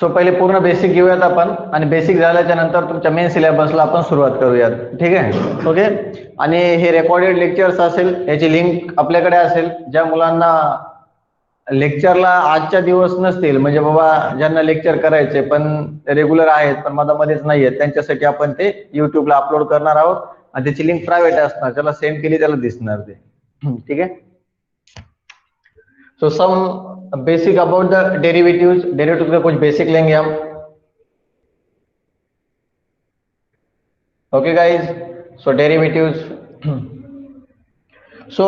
सो पहिले पूर्ण बेसिक घेऊयात आपण आणि बेसिक झाल्याच्या नंतर तुमच्या मेन सिलेबसला आपण सुरुवात करूयात. ठीक आहे, ओके. आणि हे रेकॉर्डेड लेक्चर्स असेल, याची लिंक आपल्याकडे असेल. ज्या मुलांना लेक्चरला आजच्या दिवस नसतील, म्हणजे बाबा ज्यांना लेक्चर करायचे पण रेग्युलर आहेत पण मधामध्येच नाही आहेत, त्यांच्यासाठी आपण ते युट्यूबला अपलोड करणार आहोत आणि त्याची लिंक प्रायव्हेट असणार. ज्याला सेंड केली त्याला दिसणार ते. ठीक आहे. So some basic about the derivatives. Derivatives का कुछ बेसिक लेंगे हम. Okay guys, so derivatives. So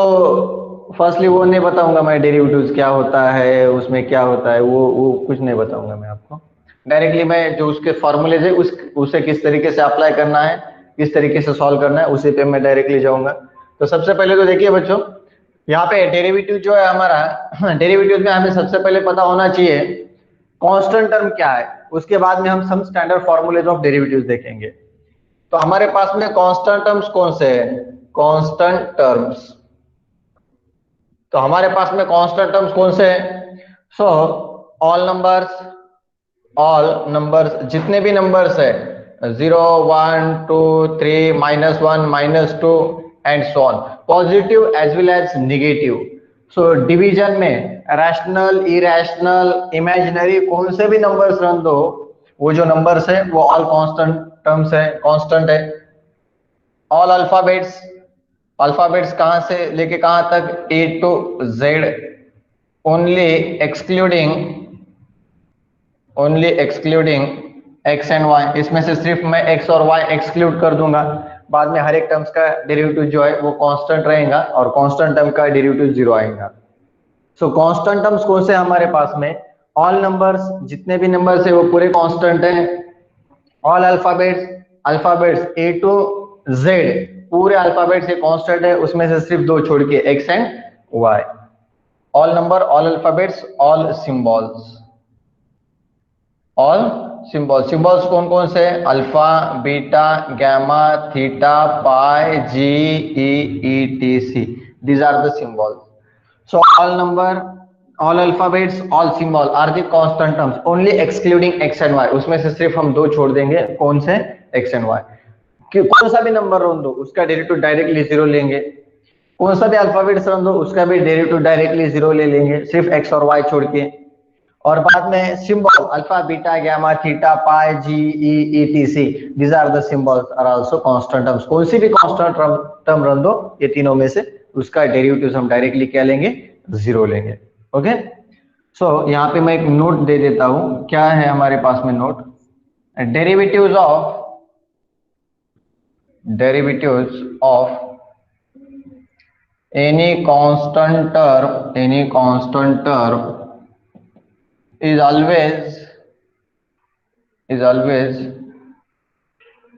firstly वो नहीं बताऊंगा मैं डेरिवेटिव्स क्या होता है, उसमें क्या होता है, वो कुछ नहीं बताऊंगा मैं आपको. डायरेक्टली मैं जो उसके फॉर्मूलेज है उसे किस तरीके से अप्लाई करना है, किस तरीके से सॉल्व करना है, उसी पे मैं डायरेक्टली जाऊंगा. तो सबसे पहले तो देखिए बच्चों, यहाँ पे डेरिवेटिव जो है हमारा, डेरिवेटिव में हमें सबसे पहले पता होना चाहिए कांस्टेंट टर्म क्या है. उसके बाद में हम some standard formulas of derivatives देखेंगे. तो हमारे पास में कांस्टेंट टर्म्स कौन से हैं? Constant terms. तो हमारे पास में कांस्टेंट टर्म्स कौन से हैं? सो ऑल नंबर्स जितने भी नंबर्स है 0, 1, 2, 3, -1, -2 and so on, positive as well as negative. So division में रैशनल, इरेशनल, इमेजिनरी कौन से भी नंबर्स रन दो, वो जो नंबर्स है वो ऑल कांस्टेंट टर्म्स है, कांस्टेंट है. ऑल अल्फाबेट्स कहां से लेके कहां तक? A to Z. Only excluding x and y. इसमें से सिर्फ मैं x और y एक्सक्लूड कर दूंगा. बाद में हर एक टर्म्स का डेरिवेटिव जो है वो कांस्टेंट रहेगा और कांस्टेंट टर्म का डेरिवेटिव 0 आएगा. सो कांस्टेंट टर्म्स कौन से हमारे पास में? ऑल नंबर्स, जितने भी नंबर्स है वो पूरे कांस्टेंट हैं. All alphabets A to Z पूरे अल्फाबेट से कांस्टेंट है, उसमें से सिर्फ दो छोड़ के x and y. All number, all alphabets, all symbols कौन कौन से? Alpha, beta, gamma, theta, pi, g, e, t, c. These are the symbols. So all number, all alphabets, all symbol are the constant terms only excluding x and y. उसमें से सिर्फ हम दो छोड़ देंगे. कौन से? x and y. कौन सा भी नंबर रन दो उसका डेरिवेटिव डायरेक्टली 0 लेंगे. कौन सा भी अल्फाबेट्स रन दो उसका भी डेरिवेटिव डायरेक्टली 0 ले लेंगे, सिर्फ x और y छोड़ के. और बाद में symbol alpha, beta, gamma, theta, pi, g, e, t, c. These are the symbols are also constant terms. कौन सी भी कांस्टेंट टर्म रन दो ये तीनों में से, उसका डेरिवेटिव हम डायरेक्टली क्या लेंगे? 0 लेंगे. ओके. सो यहाँ पे मैं एक नोट दे देता हूं. क्या है हमारे पास में note? Derivatives of any constant term is always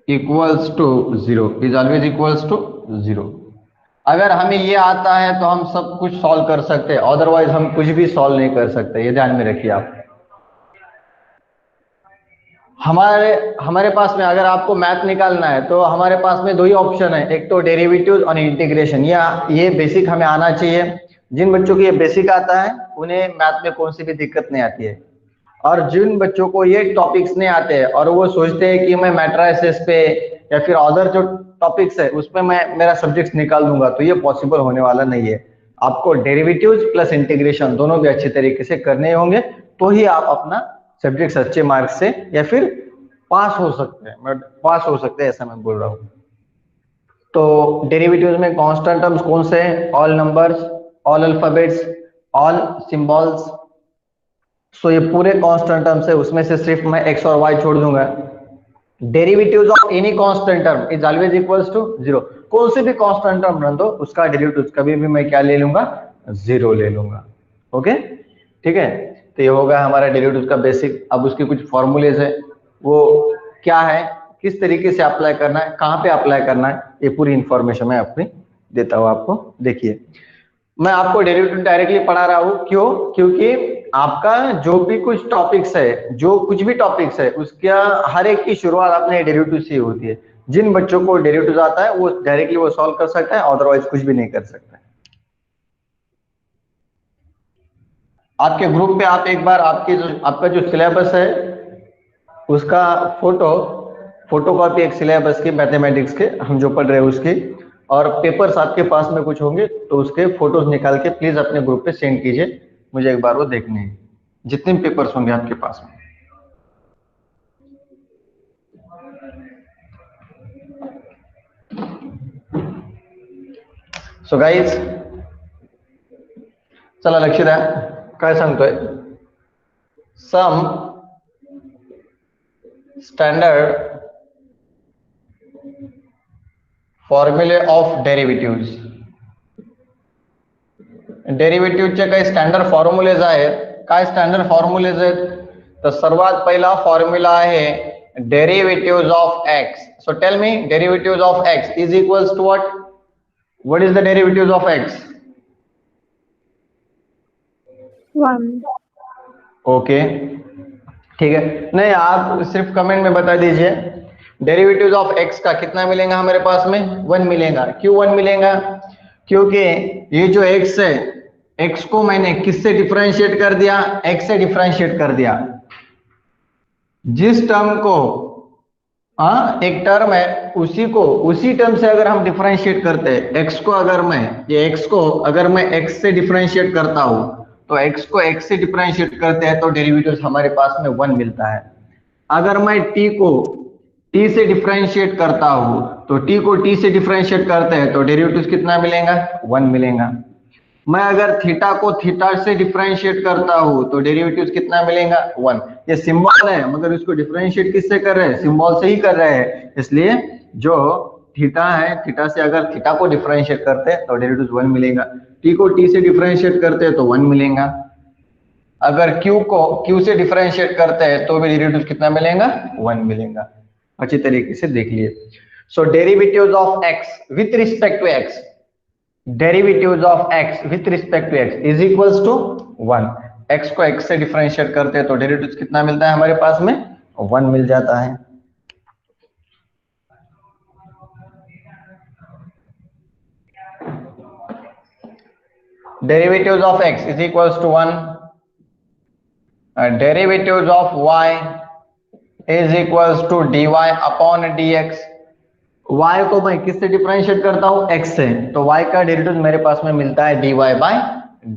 equals to 0. अगर हमें ये आता है तो हम सब कुछ सॉल्व कर सकते हैं, अदरवाइज हम कुछ भी सॉल्व नहीं कर सकते. ये ध्यान में रखिए आप. हमारे पास में अगर आपको मैथ निकालना है तो हमारे पास में दो ही ऑप्शन है, एक तो डेरिवेटिव और इंटीग्रेशन. या ये बेसिक हमें आना चाहिए. जिन बच्चों को ये बेसिक आता है उन्हें मैथ में कौन सी भी दिक्कत नहीं आती है. और जिन बच्चों को ये टॉपिक्स नहीं आते हैं और वो सोचते हैं कि मैं मैट्रिसेस पे या फिर अदर जो टॉपिक्स है उसमें मैं मेरा सब्जेक्ट निकाल दूंगा, तो ये पॉसिबल होने वाला नहीं है. आपको डेरिवेटिव्स प्लस इंटीग्रेशन दोनों भी अच्छे तरीके से करने होंगे, तो ही आप अपना सब्जेक्ट अच्छे मार्क्स से या फिर पास हो सकते हैं. ऐसा मैं बोल रहा हूं. तो डेरिवेटिव्स में कांस्टेंट टर्म्स कौन से हैं? All numbers, all alphabets, all symbols. So ये पूरे कांस्टेंट टर्म्स है, उसमें से सिर्फ मैं x और y छोड़ दूंगा. Derivatives of any constant term is always equals to 0. कौन से भी कांस्टेंट टर्म रन दो उसका डेरिवेटिव कभी भी मैं क्या ले लूंगा? 0 ले लूंगा. ओके, ठीक है. तो ये होगा हमारा डेरिवेटिव का बेसिक. अब उसके कुछ फॉर्मूलेज है, वो क्या है, किस तरीके से अप्लाई करना है, कहाँ पे अप्लाई करना है, ये पूरी इंफॉर्मेशन मैं अपनी देता हूँ आपको. देखिए, मैं आपको डेरिवेटिव डायरेक्टली पढ़ा रहा हूँ. क्यों? क्योंकि आपका जो भी कुछ टॉपिक्स है उसका हर एक की शुरुआत अपने डेरिवेटिव से होती है. जिन बच्चों को डेरिवेटिव आता है वो डायरेक्टली वो सॉल्व कर सकता है, अदरवाइज कुछ भी नहीं कर सकता. आपके ग्रुप पे आप एक बार आपका जो सिलेबस है उसका फोटोकॉपी एक सिलेबस की मैथमेटिक्स के हम जो पढ़ रहे हैं उसकी, और पेपर्स आपके पास में कुछ होंगे तो उसके फोटोज निकाल के प्लीज अपने ग्रुप पे सेंड कीजिए, मुझे एक बार वो देखने हैं, जितने भी पेपर्स होंगे आपके पास में। सो गाईज, चला लक्ष द्या, काय सांगतोय, सम स्टँडर्ड फॉर्म्युले ऑफ डेरिव्हेटिव्ह, डेरिव्हेटिव्हचे काही स्टँडर्ड फॉर्म्युलेज आहेत. काय स्टँडर्ड फॉर्म्युलेज आहेत? तर सर्वात पहिला फॉर्म्युला आहे derivative of x. So tell me, derivative of x is equals to what? What is the derivative of x? 1. Okay, ठीक है, नहीं आप सिर्फ कमेंट में बता दीजिए डेरिवेटिव ऑफ एक्स का कितना मिलेगा हमारे पास में? 1 मिलेगा. क्यों 1 मिलेगा? क्योंकि ये जो एक्स है, एक्स को मैंने किससे डिफरेंशिएट कर दिया? एक्स से डिफरेंशिएट कर दिया. जिस टर्म को एक टर्म है उसी टर्म से अगर हम डिफरेंशिएट करते हैं, एक्स को अगर मैं एक्स से डिफरेंशिएट करता हूं, तो एक्स को एक्स से डिफरेंशिएट करते हैं तो डेरिवेटिव हमारे पास में 1 मिलता है. अगर मैं टी को टी से डिफरेंशिएट करता हूं, तो टी को टी से डिफरेंशिएट करते हैं तो डेरिवेटिव कितना मिलेगा? 1 मिलेगा. मैं अगर थीटा को थीटा से डिफरेंशिएट करता हूं तो डेरिवेटिव कितना मिलेगा? 1. ये सिंबल है मगर इसको डिफरेंशिएट किससे कर रहे हैं? सिंबल से ही कर रहे हैं. इसलिए जो थीटा है, थीटा से अगर थीटा को डिफरेंशिएट करते हैं तो डेरिवेटिव 1 मिलेगा. टी को टी से डिफरेंशिएट करते हैं तो 1 मिलेगा. अगर क्यू को क्यू से डिफरेंशिएट करते हैं तो भी डेरिवेटिव कितना मिलेगा? 1 मिलेगा. अच्छी तरीके से देख लिए. So derivatives of x with respect to x, derivatives of x with respect to x is equals to 1. x को x से डिफरेंशिएट करते हैं तो डेरिवेटिव कितना मिलता है हमारे पास में? 1 मिल जाता है. Derivatives of x is equals to 1. Derivatives of y is equals to dy upon dx. y को मैं किससे डिफरेंशिएट करता हूं? x से, तो y का डेरिवेटिव मेरे पास में मिलता है dy by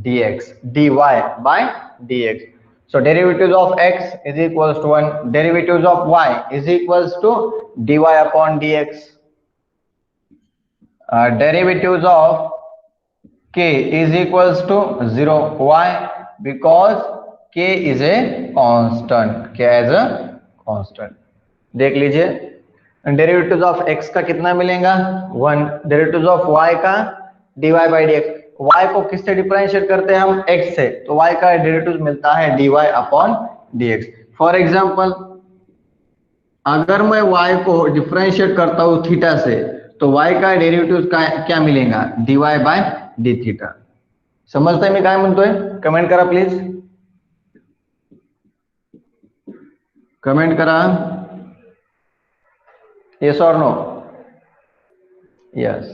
dx, dy by dx. So derivatives of x is equals to 1. Derivatives of y is equals to dy upon dx. Derivatives of k is equals to 0. Why? Because k is a constant. k is a constant. देख लीजिए, derivatives of x का कितना मिलेगा? 1. Derivatives of y का dy by dx. y को किससे differentiate करते हैं हम? x से, तो y का डेरिवेटिव मिलता है dy upon dx. For example, अगर मैं y को डिफरेंशिएट करता हूं थीटा से, तो y का डेरिवेटिव क्या मिलेगा? dy by D theta. समजताय मी काय म्हणतोय? कमेंट करा प्लीज, कमेंट करा. Yes or no? Yes.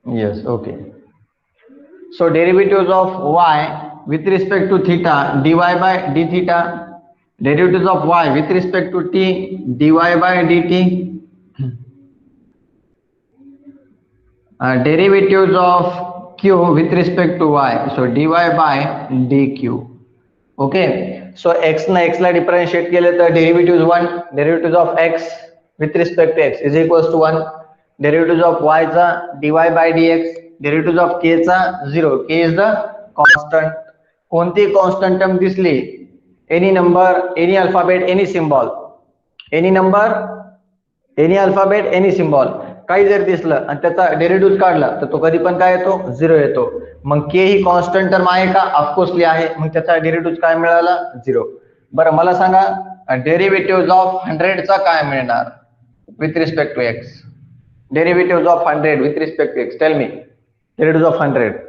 Yes, okay. So derivatives of y with respect to theta dy by d theta, derivatives of y with respect to t dy by dt, derivatives of q with respect to y, so dy by dq. Okay, so x ना x ला differentiate केले तर derivative 1, derivative of x with respect to x is equals to 1. Derivative of y चा dy by dx, derivative of k चा 0. k is the constant. कोणती constant term दिसली, any number, any alphabet, any symbol, any number, any alphabet, any symbol, काही जर दिसलं आणि त्याचा derivative काढला तर तो कधी पण काय येतो? 0 येतो. मग के ही कॉन्स्टंट टर्म आहे का? ऑफकोर्सली आहे. मग त्याचा डेरिव्हेटिव्ह काय मिळाला? 0. बरं मला सांगा, डेरिव्हेटिव्ह ऑफ 100 चा काय मिळणार with respect to x? Derivative of 100 with respect to x, tell me, derivative of 100.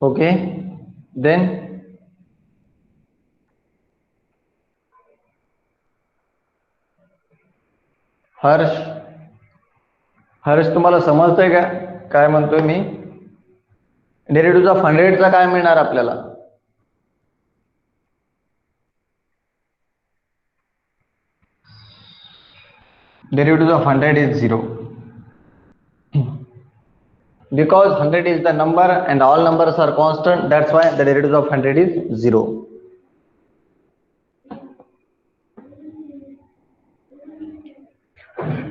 Okay, then Harsh, Harsh तुम्हाला समजतंय का काय म्हणतोय मी? डेरिव्हेटिव्ह ऑफ 100 चा काय मिळणार आपल्याला? Derivative of 100 is 0 because 100 is the number and all numbers are constant, that's why the derivative of 100 is 0.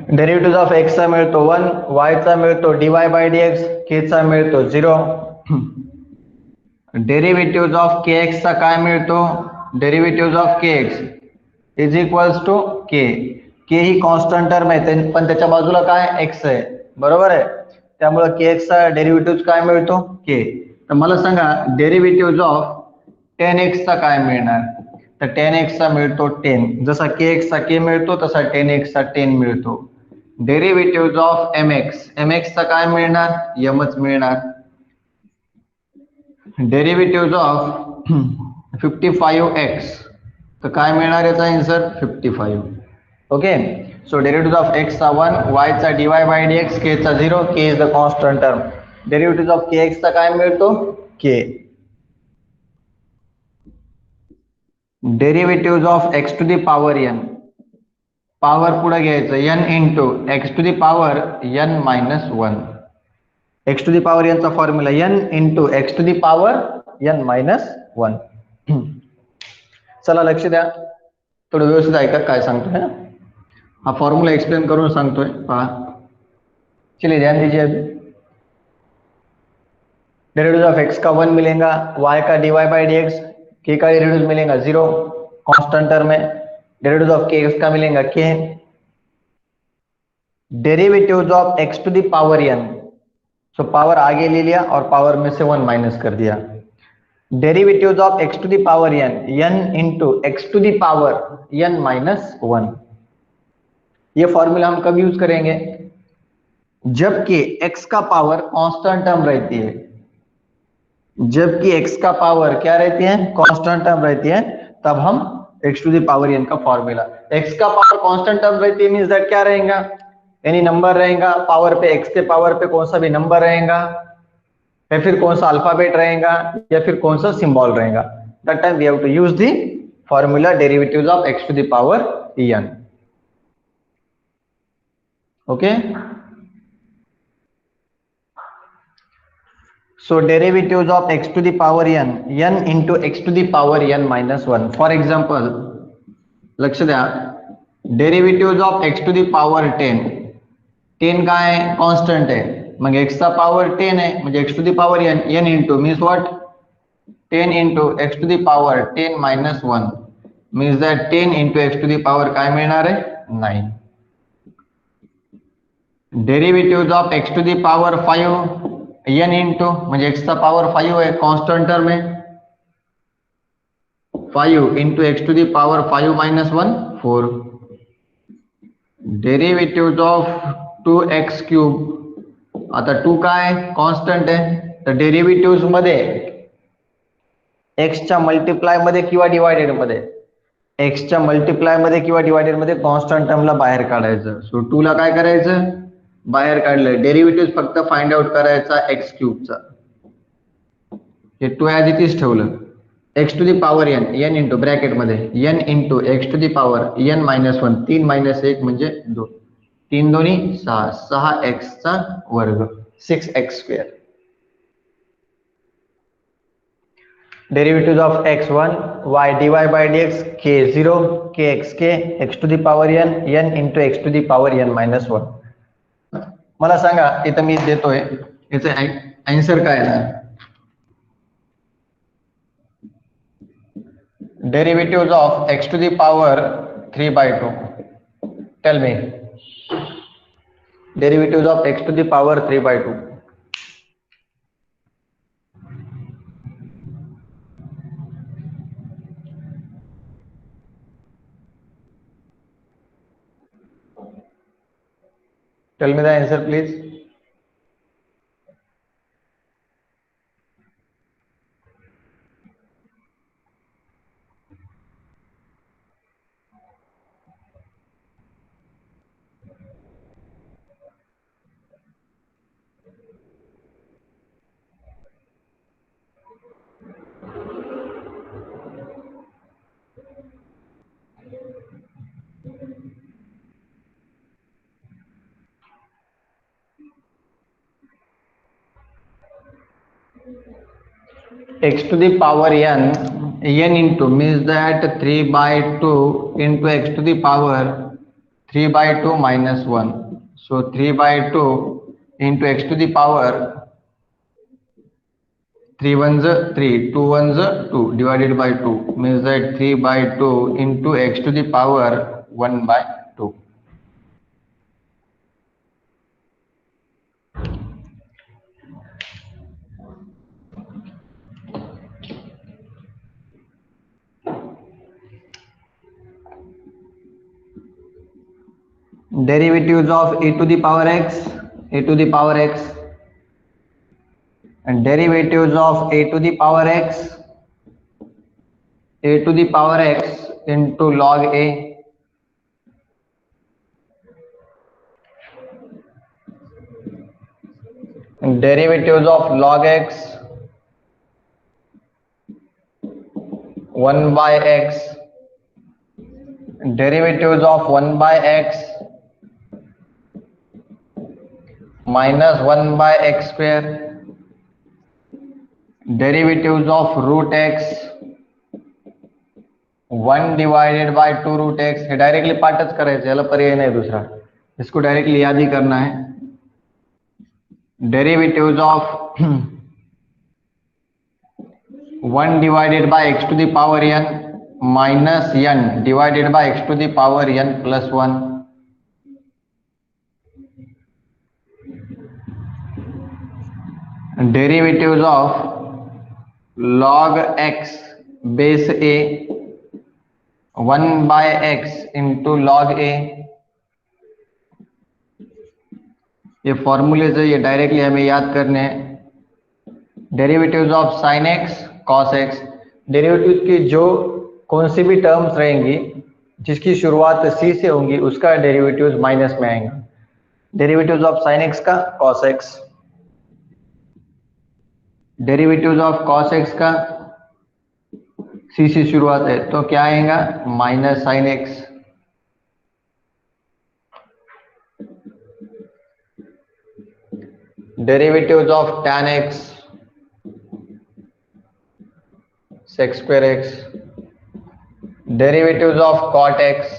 Derivative of x चा मिळतो 1, y चा मिळतो dy by dx, k चा मिळतो 0. डेरिव्हेटिव्ह ऑफ kx चा काय मिळतो? Derivative of kx is equals to k. k ही कॉन्स्टंट टर्म आहे पण त्याच्या बाजूला काय x आहे, बरोबर आहे. त्यामुळे kx चा डेरिव्हेटिव्ह काय मिळतो k. तर मला सांगा डेरिव्हेटिव्ह ऑफ 10x चा काय मिळणार? तर 10x चा मिळतो 10. जसा kx चा k मिळतो तसा 10x चा 10 मिळतो. डेरिव्हेटिव्ह ऑफ mx चा काय मिळणार? mच मिळणार. डेरिव्हेटिव्ह ऑफ 55x तर काय मिळणार याचा answer 55. Okay, so derivative of x चा 1, y चा dy by dx, k चा 0, k is the constant term. Derivative of kx चा काय मिळतो k. Derivative of x to the power n, पॉवर पुढे घ्यायचं n into x to the power n minus 1. x to the power n चा formula n into x to the power n minus 1. चला लक्ष द्या, थोडं व्यवस्थित ऐका काय सांगतोय. हा फॉर्म्युला एक्सप्लेन करून सांगतोय, पहा. चलिए ध्यान दीजिए. अभी डेरिवेटिव ऑफ x का 1 मिलेगा, y का dy by d x, k का डेरिवेटिव मिलेगा 0 कांस्टेंट टर्म में. डेरिवेटिव ऑफ kx का मिलेगा k. Derivative of x to the power n, so power आगे ले लिया और पावर में से 1 माइनस कर दिया. Derivative of x to the power n into x to the power n minus 1. ये फॉर्मूला हम कब यूज करेंगे? जबकि x का पावर कांस्टेंट टर्म रहती है. जबकि x का पावर क्या रहती है? कांस्टेंट टर्म रहती है, तब हम x to the power n का फॉर्मूला. x का पावर कांस्टेंट टर्म रहती है मींस दैट क्या रहेगा? एनी नंबर रहेगा पावर पे, x के पावर पे कौन सा भी नंबर रहेगा या फिर कौन सा अल्फाबेट रहेगा या फिर कौन सा सिंबल रहेगा. That time we have to use the formula derivatives of x to the power n. Okay, so derivatives of x to the power n into x to the power n minus 1. For example, लक्ष द्या, derivative of x to the power 10, 10 काय आहे? Constant आहे. मग x चा power 10 आहे म्हणजे x to the power n, n into means what? 10 into x to the power 10 minus 1 means that 10 into x to the power काय मिळणार आहे? 9. Derivative of x to the power 5 n into म्हणजे x चा power 5 है, constant term है. 5 into x to the power 5 minus 1 4. Derivative of 2x cube, आता 2 काय constant आहे, तर डेरिव्हेटिव्ह मध्ये x च्या मल्टिप्लाय मध्ये किंवा डिवायडेड मध्ये, x च्या मल्टिप्लाय मध्ये किंवा डिवायडेड मध्ये कांस्टेंट टर्मला बाहेर काढायचं. सो 2 ला काय करायचं? बाहेर काढलं. डेरिव्हेटिव्ह फक्त फाइंड आउट करायचा x क्यूब चा. हे 2 ॲज इट इज ठेवलं. x to the power n, n into bracket मध्ये n into x to the power n minus 1, 3 minus 1 म्हणजे 2, 3 दोन्ही 6, 6x चा वर्ग, 6x square. Derivative of x1, y dy by dx, k 0, kx k, x to the power n, n into x to the power n minus 1. मला सांगा इथं मी देतोय याचं answer काय आहे? Derivative of x to the power 3/2. Tell me derivative of x to the power 3/2. Tell me the answer please. x to the power n into means that 3/2 into x to the power 3/2 minus 1. So 3/2 into x to the power 3 ones 3, 2 ones 2 divided by 2 means that 3/2 into x to the power 1/2. Derivatives of e to the power x and derivatives of a to the power x into log a and derivatives of log x 1 by x, derivatives of 1 by x minus 1 by x square, derivatives of root x 1 divided by 2 root x. हे directly पाठच करायचं, याला पर्याय नाही दुसरा, इसको directly याद ही करना है. Derivatives of 1 divided by x to the power n minus n divided by x to the power n plus 1. Derivatives of log x base a 1 by x into log a. ये फॉर्मूले से ये directly हमें याद करने हैं. Derivatives of sine x cos x, derivative की जो कौन सी भी टर्म्स रहेंगी जिसकी शुरुआत सी से होंगी उसका डेरिवेटिव्स माइनस में आएंगे. डेरिवेटिव्स ऑफ साइन एक्स का cos x, derivatives of cos x का सी से शुरुआत है तो क्या आएगा minus sine x. Derivatives of tan x sec square x, derivatives of cot x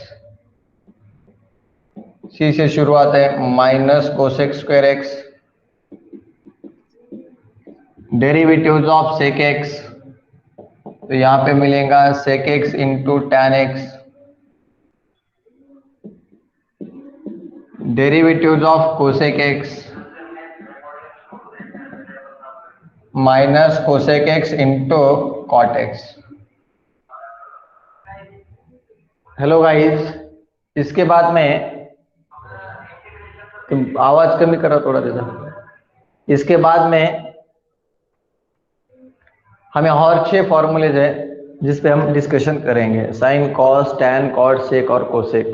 सी से शुरुआत है minus cosec square x, derivatives of sec x तो यहाँ पे मिलेगा सेक x into tan x, derivatives of cosec x minus cosec x into cot x. Hello guys, इसके बाद में आवाज कमी करा थोड़ा देर. इसके बाद में हमें और 6 फॉर्मूलेज है जिस पे हम डिस्कशन करेंगे. Sine cos tan cot sec और कोसेक.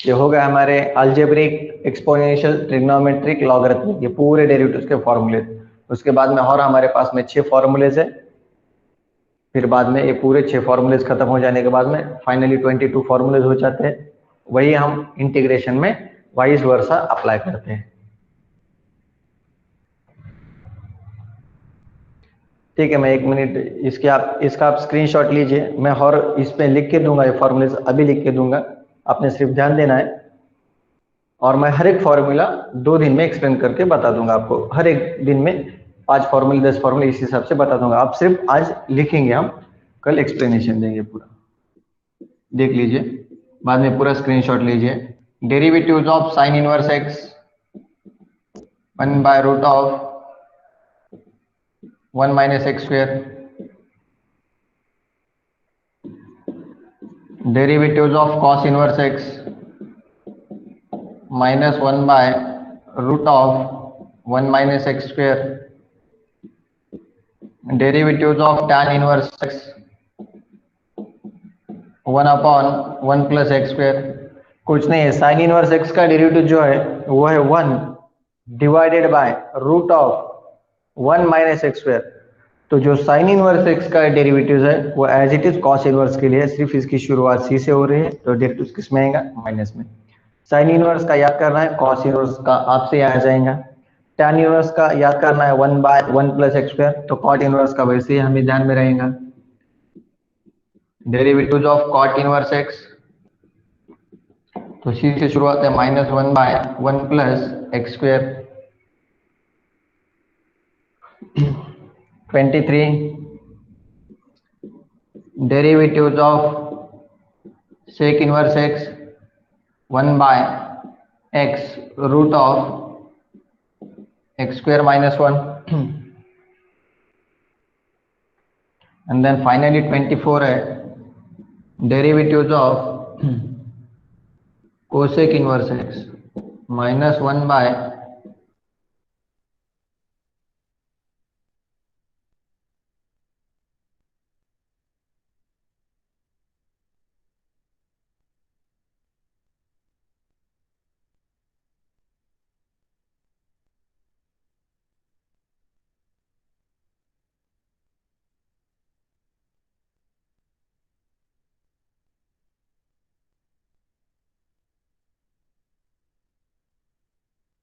ये हो गया हमारे अलजेब्रिक एक्सपोनेंशियल ट्रिग्नोमेट्रिक लॉगरिथमिक, ये पूरे डेरिवेटिव्स के फॉर्मूले. उसके बाद में और हमारे पास में 6 फॉर्मूलेज है. फिर बाद में ये पूरे 6 फॉर्मूलेज खत्म हो जाने के बाद में फाइनली 22 फॉर्मूलेज हो जाते हैं. वही हम इंटीग्रेशन में वाइस वर्सा अप्लाई करते हैं. ठीक है, मैं 1 मिनट इसका आप स्क्रीनशॉट लीजिए. मैं और इस पे लिख के दूंगा, ये फॉर्मूलेज अभी लिख के दूंगा, आपने सिर्फ ध्यान देना है. और मैं हर एक फॉर्मूला 2 दिन में एक्सप्लेन करके बता दूंगा आपको. हर एक दिन में 5 फॉर्मूले 10 फॉर्मूले इस हिसाब से बता दूंगा. आप सिर्फ आज लिखेंगे, हम कल एक्सप्लेनेशन देंगे पूरा. देख लीजिए, बाद में पूरा स्क्रीनशॉट लीजिए. Derivatives of sine inverse x 1 by root of 1 minus x square, derivatives of cos inverse x minus 1 by root of 1 minus x square, derivatives of tan inverse x 1 upon 1 plus x square. कुछ नहीं है, sine inverse x का derivative जो है वो है 1 divided by root of 1 minus x square. तो जो साइन इनवर्स x का डेरिवेटिव है वो as it is cos inverse के लिए, सिर्फ इसकी शुरुआत सी से हो रही है तो डेरिवेटिव किस में आएगा माइनस में. साइन इनवर्स का याद करना है, कॉस इनवर्स का आपसे आ जाएगा. tan इनवर्स का याद करना है 1/1 प्लस एक्स स्क्वायर, तो cot इनवर्स का वैसे ही हमें ध्यान में रहेगा। Derivative of cot inverse x, तो सी से शुरुआत है -1/1 plus x square. 23 derivative of sec inverse x 1/x root of x square -1, and then finally 24 है derivative of cosec inverse x -1/2